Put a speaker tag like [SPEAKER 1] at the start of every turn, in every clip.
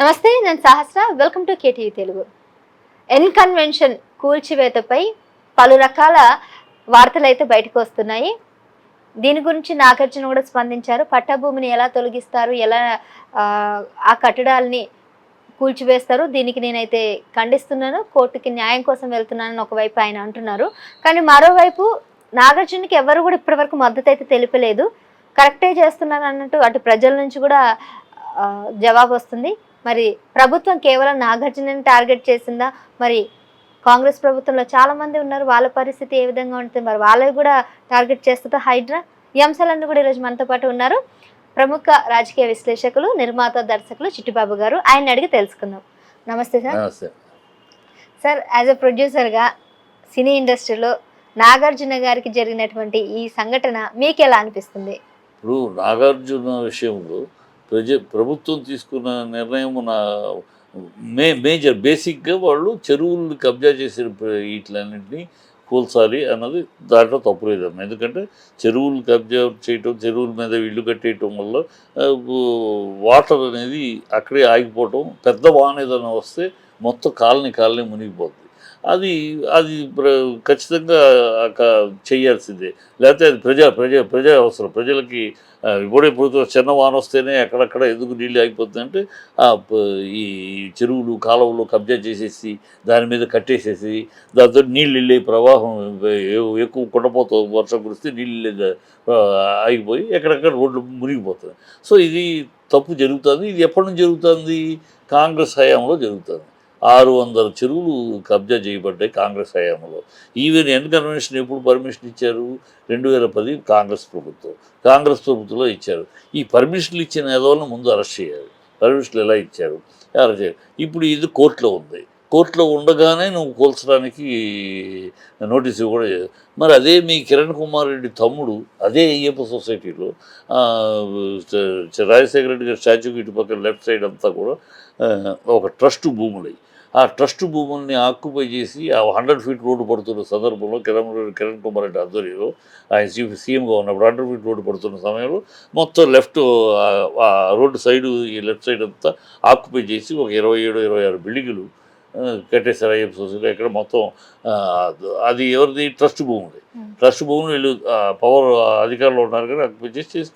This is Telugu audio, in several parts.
[SPEAKER 1] నమస్తే, నేను Sahasra. Welcome to KTV Telugu. N convention కూల్చివేతపై పలు రకాల వార్తలు అయితే బయటకు వస్తున్నాయి. దీని గురించి నాగార్జున కూడా స్పందించారు. పట్టభూమిని ఎలా తొలగిస్తారు, ఎలా ఆ కట్టడాలని కూల్చివేస్తారు, దీనికి నేనైతే ఖండిస్తున్నాను, కోర్టుకి న్యాయం కోసం వెళ్తున్నానని ఒకవైపు ఆయన అంటున్నారు. కానీ మరోవైపు నాగార్జునకి ఎవరు కూడా ఇప్పటివరకు మద్దతు అయితే తెలిపలేదు. కరెక్టే చేస్తున్నారు అన్నట్టు అటు ప్రజల నుంచి కూడా జవాబు వస్తుంది. మరి ప్రభుత్వం కేవలం నాగార్జునని టార్గెట్ చేసిందా? మరి కాంగ్రెస్ ప్రభుత్వంలో చాలా మంది ఉన్నారు, వాళ్ళ పరిస్థితి ఏ విధంగా ఉంటుంది? మరి వాళ్ళని కూడా టార్గెట్ చేస్తుందా హైడ్రా? ఈ అంశాలన్నీ కూడా ఈరోజు మనతో పాటు ఉన్నారు ప్రముఖ రాజకీయ విశ్లేషకులు, నిర్మాత, దర్శకులు చిట్టిబాబు గారు. ఆయన అడిగి తెలుసుకుందాం. నమస్తే సార్. సార్, యాజ్ ఎ ప్రొడ్యూసర్గా సినీ ఇండస్ట్రీలో నాగార్జున గారికి జరిగినటువంటి ఈ సంఘటన మీకు ఎలా అనిపిస్తుంది?
[SPEAKER 2] ఇప్పుడు నాగార్జున విషయంలో ప్రభుత్వం తీసుకున్న నిర్ణయం మేజర్ బేసిక్గా వాళ్ళు చెరువులు కబ్జా చేసిన వీటిలన్నింటినీ కూల్చాలి అన్నది దాంట్లో తప్పులేదమ్మా. ఎందుకంటే చెరువులు కబ్జా చేయటం, చెరువుల మీద ఇల్లు కట్టేయటం వల్ల వాటర్ అనేది అక్కడే ఆగిపోవటం, పెద్ద వాన ఏదైనా వస్తే మొత్తం కాలనీ మునిగిపోతుంది. అది అది ఖచ్చితంగా చేయాల్సిందే. లేకపోతే అది ప్రజా అవసరం. ప్రజలకి ఇప్పుడు చిన్న వాన వస్తేనే అక్కడక్కడ ఎందుకు నీళ్ళు ఆగిపోతుందంటే ఈ చెరువులు కాలువలు కబ్జా చేసేసి దాని మీద కట్టేసేసి దాంతో నీళ్ళు వెళ్ళే ప్రవాహం ఎక్కువ కుండపోతూ వర్షం కురిస్తే నీళ్ళు ఆగిపోయి ఎక్కడెక్కడ రోడ్లు మునిగిపోతుంది. సో ఇది తప్పు జరుగుతుంది. ఇది ఎప్పటి నుంచి జరుగుతుంది? కాంగ్రెస్ హయాంలో జరుగుతుంది. 600 చెరువులు కబ్జా చేయబడ్డాయి కాంగ్రెస్ హయాంలో. ఈవెన్ ఎన్ కన్వెన్షన్ ఎప్పుడు పర్మిషన్ ఇచ్చారు? 2010 కాంగ్రెస్ ప్రభుత్వంలో ఇచ్చారు. ఈ పర్మిషన్లు ఇచ్చిన ఎదవలను ముందు అరెస్ట్ చేయాలి. పర్మిషన్లు ఎలా ఇచ్చారు? అరెస్ట్ చేయాలి. ఇప్పుడు ఇది కోర్టులో ఉంది. కోర్టులో ఉండగానే నువ్వు కూల్చడానికి నోటీసు కూడా చేయదు. మరి అదే మీ కిరణ్ కుమార్ రెడ్డి తమ్ముడు అదే అయ్యప్ప సొసైటీలో రాజశేఖర రెడ్డి గారి స్టాచ్యూకి ఇటుపక్కల లెఫ్ట్ సైడ్ అంతా కూడా ఒక ట్రస్ట్ భూములు, ఆ ట్రస్ట్ భూముల్ని ఆక్యుపై చేసి ఆ 100 ఫీట్ రోడ్డు పడుతున్న సందర్భంలో కిరణ్ కుమార్ రెడ్డి ఆధ్వర్యంలో ఆయన సీఎంగా ఉన్నప్పుడు 100 ఫీట్ రోడ్డు పడుతున్న సమయంలో మొత్తం లెఫ్ట్ రోడ్డు సైడు ఈ లెఫ్ట్ సైడ్ అంతా ఆక్యుపై చేసి ఒక 27-26 బిల్డింగులు కట్టేశారు అయ్యప్ప సొసైటీ. ఎక్కడ మొత్తం అది ఎవరిది? ట్రస్ట్ భూములు. ట్రస్ట్ భూములు వీళ్ళు పవర్ అధికారులు ఉన్నారు కానీ ఆక్యుపై చేసి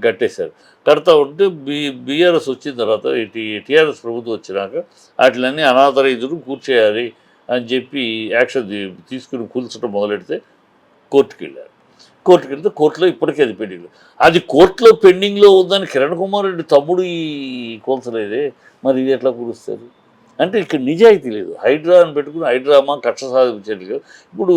[SPEAKER 2] కట్టేశారు. కడతా ఉంటే బీఆర్ఎస్ వచ్చిన తర్వాత టీఆర్ఎస్ ప్రభుత్వం వచ్చినాక వాటిలన్నీ అనాథరైతులు కూర్చేయాలి అని చెప్పి యాక్షన్ తీసుకుని కూల్చడం మొదలెడితే కోర్టుకు వెళ్ళారు. కోర్టుకు వెళ్తే కోర్టులో ఇప్పటికీ అది పెండింగ్లో. అది కోర్టులో పెండింగ్లో ఉందని కిరణ్ కుమార్ రెడ్డి తమ్ముడు ఈ కూల్చలేదే, మరి ఇది ఎట్లా కూలుస్తారు? అంటే ఇక్కడ నిజాయితీ లేదు. హైడ్రా అని పెట్టుకుని హైడ్రామా కక్ష సాధించలేదు. ఇప్పుడు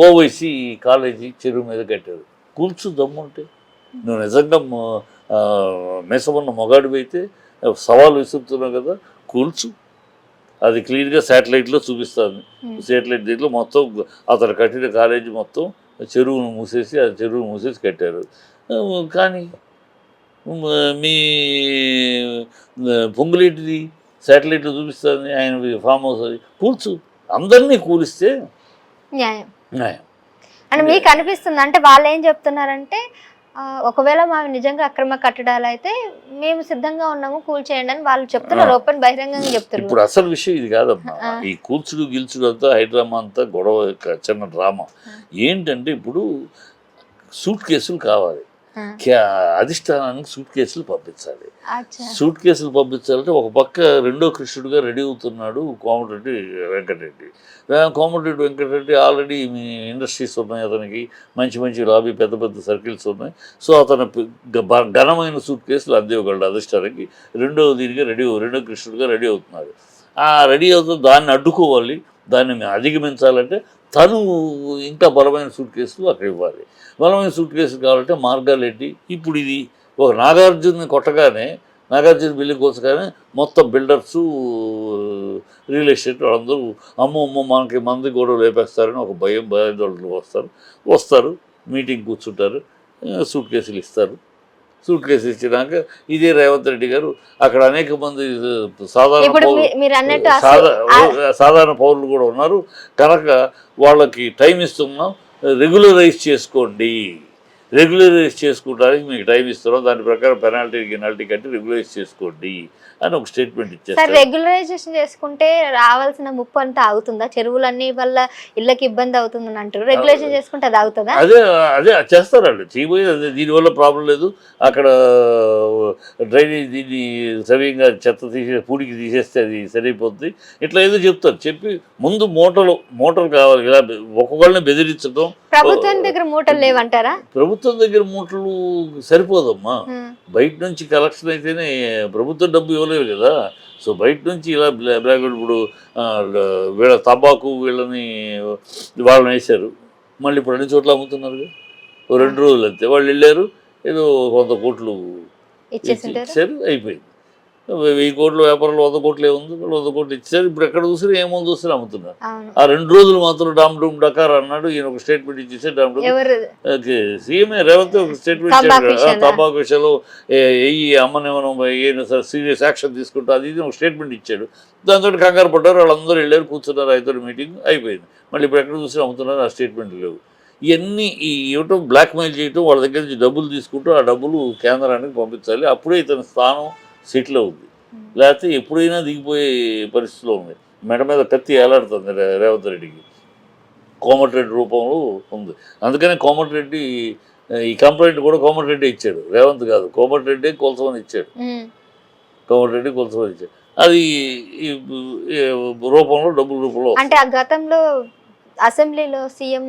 [SPEAKER 2] ఓవైసీ కాలేజీ చెరువు మీద కట్టారు. కూల్చు దమ్ముంటే నువ్వు నిజంగా మెసమన్న మొగాడివి అయితే సవాలు విసురుతున్నావు కదా, కూల్చు. అది క్లియర్గా శాటిలైట్లో చూపిస్తుంది. శాటిలైట్ దీంట్లో మొత్తం అతను కట్టిన కాలేజీ మొత్తం చెరువును మూసేసి కట్టారు. కానీ మీ పొంగులేటిది శాటిలైట్లో చూపిస్తుంది, ఆయన ఫామ్ హౌస్. అది కూల్చు, అందరినీ కూలిస్తే
[SPEAKER 1] న్యాయం అని మీకు అనిపిస్తుంది? అంటే వాళ్ళు ఏం చెప్తున్నారంటే, ఒకవేళ మా నిజంగా అక్రమ కట్టడాలు అయితే మేము సిద్ధంగా ఉన్నాము, కూల్చేయండి అని వాళ్ళు చెప్తున్నారు, ఓపెన్ బహిరంగంగా చెప్తున్నారు.
[SPEAKER 2] ఇప్పుడు అసలు విషయం ఇది కాదమ్మా. ఈ కూల్చుడు గిల్చుడు అంతా హైడ్రామా అంతా గొడవ, చిన్న డ్రామా. ఏంటంటే ఇప్పుడు సూట్ కేసులు కావాలి, అధిష్టానానికి సూట్ కేసులు పంపించాలి. సూట్ కేసులు పంపించాలంటే ఒక పక్క రెండో కృష్ణుడిగా రెడీ అవుతున్నాడు కోమటిరెడ్డి వెంకటరెడ్డి. ఆల్రెడీ ఇండస్ట్రీస్ ఉన్నాయి, అతనికి మంచి లాబీ, పెద్ద సర్కిల్స్ ఉన్నాయి. సో అతను ఘనమైన సూట్ కేసులు అందివ్వగలడు అధిష్టానానికి. రెండో కృష్ణుడిగా రెడీ అవుతున్నాడు. ఆ రెడీ అవుతుంది, దాన్ని అడ్డుకోవాలి, దాన్ని అధిగమించాలంటే తను ఇంకా బలమైన సూట్ కేసులు అక్కడ ఇవ్వాలి. బలమైన సూట్ కేసులు కావాలంటే మార్గాలు ఏంటి? ఇప్పుడు ఇది ఒక నాగార్జున కొట్టగానే, నాగార్జున బిల్డింగ్ కోసగానే మొత్తం బిల్డర్సు, రియల్ ఎస్టేట్ వాళ్ళందరూ అమ్మో మనకి మంది గొడవ లేపేస్తారని ఒక భయం వస్తారు, మీటింగ్ కూర్చుంటారు, సూట్ కేసులు ఇస్తారు. సూట్ కేసు ఇచ్చినాక ఇదే రేవంత్ రెడ్డి గారు అక్కడ అనేక మంది సాధారణ పౌరులు కూడా ఉన్నారు కనుక వాళ్ళకి టైం ఇస్తున్నాం, రెగ్యులరైజ్ చేసుకోండి, రెగ్యులరైజ్ చేసుకోవడానికి మీకు టైం ఇస్తున్నాం, దాని ప్రకారం పెనాల్టీ కట్టి రెగ్యులరైజ్ చేసుకోండి అని ఒక స్టేట్మెంట్
[SPEAKER 1] సార్
[SPEAKER 2] ఇచ్చేస్తారు.
[SPEAKER 1] రెగ్యులరైజేషన్ చేసుకుంటే రావాల్సిన ముప్పు అంతా ఆగుతుందా? చెరువులన్నీ వల్ల ఇళ్ళకి ఇబ్బంది అవుతుందని అంటారు. రెగ్యులేషన్ చేసుకుంటే అది ఆగుతుందా?
[SPEAKER 2] అదే అదే చేస్తారండి, చేయబోయేది అదే. దీనివల్ల ప్రాబ్లం లేదు, అక్కడ డ్రైనేజ్ దీన్ని సవ్యంగా చెత్త పూడికి తీసేస్తే అది సరిపోతుంది, ఇట్లా ఏదో చెప్తారు. చెప్పి ముందు మూటలు కావాలి ఇలా ఒక్కొక్కళ్ళని బెదిరించడం.
[SPEAKER 1] ప్రభుత్వం దగ్గర మూటలు లేవంటారా?
[SPEAKER 2] ప్రభుత్వం దగ్గర మూటలు సరిపోదమ్మా, బయట నుంచి కలెక్షన్ అయితేనే, ప్రభుత్వం డబ్బు ఇవ్వలేవు కదా. సో బయట నుంచి ఇలా బ్లాక్ ఇప్పుడు వీళ్ళ తంబాకు వాళ్ళని వేశారు, మళ్ళీ ఇప్పుడు అన్ని చోట్ల అమ్ముతున్నారు. 2 రోజులు అంతే, వాళ్ళు వెళ్ళారు, ఏదో 100 కోట్లు ఇచ్చారు, అయిపోయింది. 1000 కోట్ల వ్యాపారంలో 100 కోట్లు ఏముంది, 100 కోట్లు ఇచ్చారు. ఇప్పుడు ఎక్కడ చూసినా ఏముంది చూసినా అమ్ముతున్నారు. ఆ 2 రోజులు మాత్రం డామ్ డూమ్ డకార్ అన్నాడు, ఈయన ఒక స్టేట్మెంట్ ఇచ్చేసి డామ్ డూమ్ సీఎంఏ రేవంత్ ఒక స్టేట్మెంట్ ఇచ్చాడు. తంబాకు విషయంలో అమ్మనేమో సార్ సీరియస్ యాక్షన్ తీసుకుంటా అది ఇది ఒక స్టేట్మెంట్ ఇచ్చాడు. దాంతో కంగారు పడ్డారు, వాళ్ళందరూ వెళ్ళారు, కూర్చున్నారు, అయితే మీటింగ్ అయిపోయింది. మళ్ళీ ఇప్పుడు ఎక్కడ చూసినా అమ్ముతున్నారు, ఆ స్టేట్మెంట్ లేవు. ఇవన్నీ ఇవ్వటం, బ్లాక్మెయిల్ చేయటం, వాళ్ళ దగ్గర నుంచి డబ్బులు తీసుకుంటూ ఆ డబ్బులు కేంద్రానికి పంపించాలి, అప్పుడే ఇతని స్థానం సెటిల్ అవుతుంది. లేకపోతే ఎప్పుడైనా దిగిపోయే పరిస్థితిలో ఉంది. మెడ మీద కత్తి ఏలాడుతుంది రేవంత్ రెడ్డికి, కోమటిరెడ్డి రూపంలో ఉంది. అందుకనే కోమటిరెడ్డి ఈ కంప్లైంట్ కూడా కోమటిరెడ్డి ఇచ్చాడు, రేవంత్ కాదు, కోమటిరెడ్డి కొలసమని ఇచ్చాడు. అది రూపంలో, డబ్బుల రూపంలో.
[SPEAKER 1] అంటే ఆ గతంలో అసెంబ్లీలో సీఎం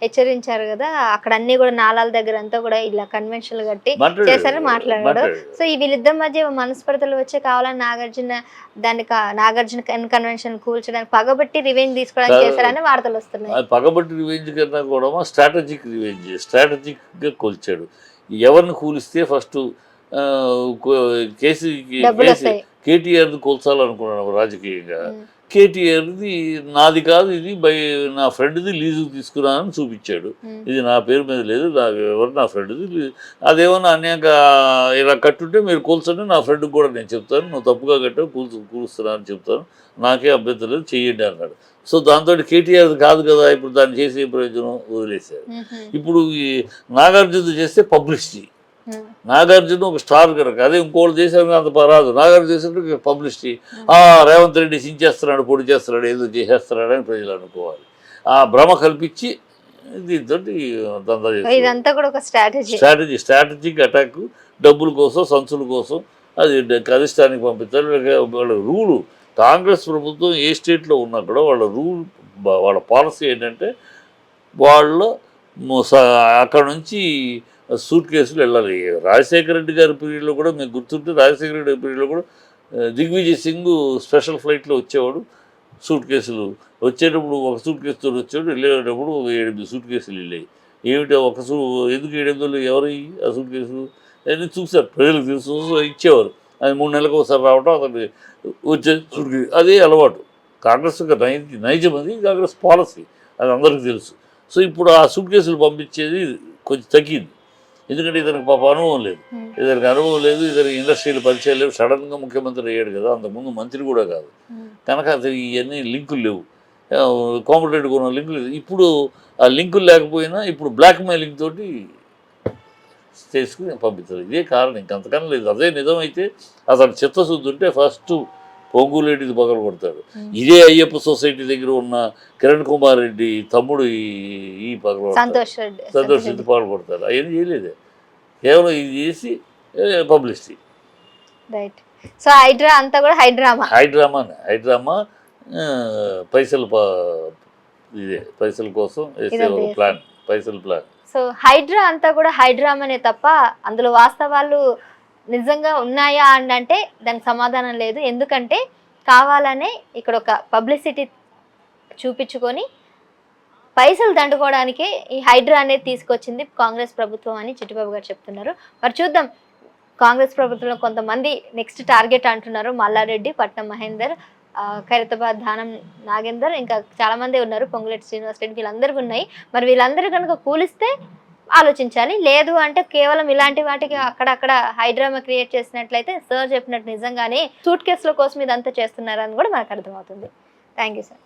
[SPEAKER 1] హెచ్చరించారు కదా, అక్కడ అన్ని కూడా నాలాల దగ్గర అంతా కూడా ఇలా కన్వెన్షన్లు కట్టి చేశారని మాట్లాడాడు. సో ఈ వీళ్ళిద్దరి మధ్య మనస్పర్ధలు వచ్చే కావాలని నాగార్జున కన్వెన్షన్ కూల్చడానికి పగబట్టి రివెంజ్ తీసుకోవడానికి చేశారని వార్తలు వస్తున్నాయి.
[SPEAKER 2] పగబట్టి రివెంజ్ కన్నా కూడా స్ట్రాటజిక్ రివెంజ్, స్ట్రాటజిక్గా కూల్చాడు. ఎవరిని కూలిస్తే ఫస్ట్ కేటీఆర్ది కూల్చాలనుకున్నాను రాజకీయంగా. కేటీఆర్ది నాది కాదు, ఇది నా ఫ్రెండ్ది లీజుకు తీసుకున్నానని చూపించాడు. ఇది నా పేరు మీద లేదు, ఎవరు నా ఫ్రెండ్ది, అదేమన్నా అన్యాక ఇలా కట్టుంటే మీరు కూల్చండి, నా ఫ్రెండ్కి కూడా నేను చెప్తాను, నువ్వు తప్పుగా కట్టావు, కూలుస్తున్నా అని చెప్తాను, నాకే అభ్యంతరం లేదు, చెయ్యండి అన్నాడు. సో దాంతో కేటీఆర్ కాదు కదా, ఇప్పుడు దాన్ని చేసే ప్రయోజనం వదిలేశారు. ఇప్పుడు ఈ నాగార్జున చేస్తే పబ్లిసిటీ, నాగార్జున ఒక స్టార్ కనుక, అదే ఇంకోళ్ళు చేశారు అంత రాదు, నాగార్జున చేసినట్టు పబ్లిసిటీ. రేవంత్ రెడ్డి సించేస్తున్నాడు, పొడి చేస్తున్నాడు, ఏదో చేసేస్తున్నాడు అని ప్రజలు అనుకోవాలి. ఆ భ్రమ కల్పించి దీంతో దందా చేస్తారు. స్ట్రాటజిక్ అటాక్, డబ్బుల కోసం, సంచుల కోసం, అది అధిష్టానికి పంపించాలి. వాళ్ళ రూలు, కాంగ్రెస్ ప్రభుత్వం ఏ స్టేట్లో ఉన్నా కూడా వాళ్ళ రూల్, వాళ్ళ పాలసీ ఏంటంటే వాళ్ళ అక్కడ నుంచి సూట్ కేసులు వెళ్ళాలి. రాజశేఖర రెడ్డి గారి పీరియడ్లో కూడా మీకు గుర్తుంటే, రాజశేఖర రెడ్డి గారి పీరియడ్లో కూడా దిగ్విజయ్ సింగ్ స్పెషల్ ఫ్లైట్లో వచ్చేవాడు. సూట్ కేసులు వచ్చేటప్పుడు ఒక సూట్ కేసుతో వచ్చేవాడు, వెళ్ళేటప్పుడు 7 సూట్ కేసులు వెళ్ళాయి. ఏమిటి ఎందుకు 7 ఎవరు ఆ సూట్ కేసులు అని చూశారు, ప్రజలకు తెలుసు, ఇచ్చేవారు. అది 3 నెలలకు ఒకసారి రావటం, అతను వచ్చే సూట్ కేసు, అదే అలవాటు. కాంగ్రెస్ యొక్క నైజం అది, కాంగ్రెస్ పాలసీ, అది అందరికీ తెలుసు. సో ఇప్పుడు ఆ సూట్ కేసులు పంపించేది కొంచెం తగ్గింది, ఎందుకంటే ఇతనికి పాప అనుభవం లేదు, ఇతనికి ఇండస్ట్రీలు పరిచయం లేవు, సడన్గా ముఖ్యమంత్రి అయ్యాడు కదా, అంతకుముందు మంత్రి కూడా కాదు కనుక అతను ఇవన్నీ లింకులు లేవు, కోమటిరెడ్డి కొన్న లింకులు లేదు. ఇప్పుడు ఆ లింకులు లేకపోయినా ఇప్పుడు బ్లాక్ మెయిలింగ్ తోటి చేసుకుని పంపిస్తారు, ఇదే కారణం, ఇంకంతకన్నా లేదు. అదే నిజమైతే అతను చిత్తశుద్ధి ఉంటే ఫస్ట్ పొంగులేటిది పగలు కొడతాడు. ఇదే అయ్యప్ప సొసైటీ దగ్గర ఉన్న కిరణ్ కుమార్ రెడ్డి తమ్ముడు ఈ పగలు సంతోష్ రెడ్డి పగలు కొడతారు. అవన్నీ చేయలేదే, కేవలం ఇది చేసి పబ్లిసిటీ.
[SPEAKER 1] రైట్. సో హైడ్రా అంతా కూడా
[SPEAKER 2] హైడ్రామా పైసల కోసం వేసే ప్లాన్, పైసల ప్లాన్.
[SPEAKER 1] సో హైడ్రా అంతా కూడా హైడ్రామానే తప్ప అందులో వాస్తవాలు నిజంగా ఉన్నాయా అని అంటే దానికి సమాధానం లేదు. ఎందుకంటే కావాలనే ఇక్కడ ఒక పబ్లిసిటీ చూపించుకొని పైసలు దండుకోవడానికే ఈ హైడ్రా అనేది తీసుకొచ్చింది కాంగ్రెస్ ప్రభుత్వం అని చిట్టిబాబు గారు చెప్తున్నారు. మరి చూద్దాం, కాంగ్రెస్ ప్రభుత్వంలో కొంతమంది నెక్స్ట్ టార్గెట్ అంటున్నారు. మల్లారెడ్డి, పట్నం మహేందర్, ఖైరతాబాద్ దానం నాగేందర్, ఇంకా చాలామంది ఉన్నారు, పొంగులేటి శ్రీనివాస్ రెడ్డి, వీళ్ళందరికీ ఉన్నాయి. మరి వీళ్ళందరూ కనుక కూలిస్తే ఆలోచించాలి, లేదు అంటే కేవలం ఇలాంటి వాటికి అక్కడక్కడ హైడ్రామా క్రియేట్ చేసినట్లయితే సార్ చెప్పినట్టు నిజంగానే సూట్ కేసుల కోసం ఇదంతా చేస్తున్నారని కూడా మనకు అర్థమవుతుంది. Thank you sir.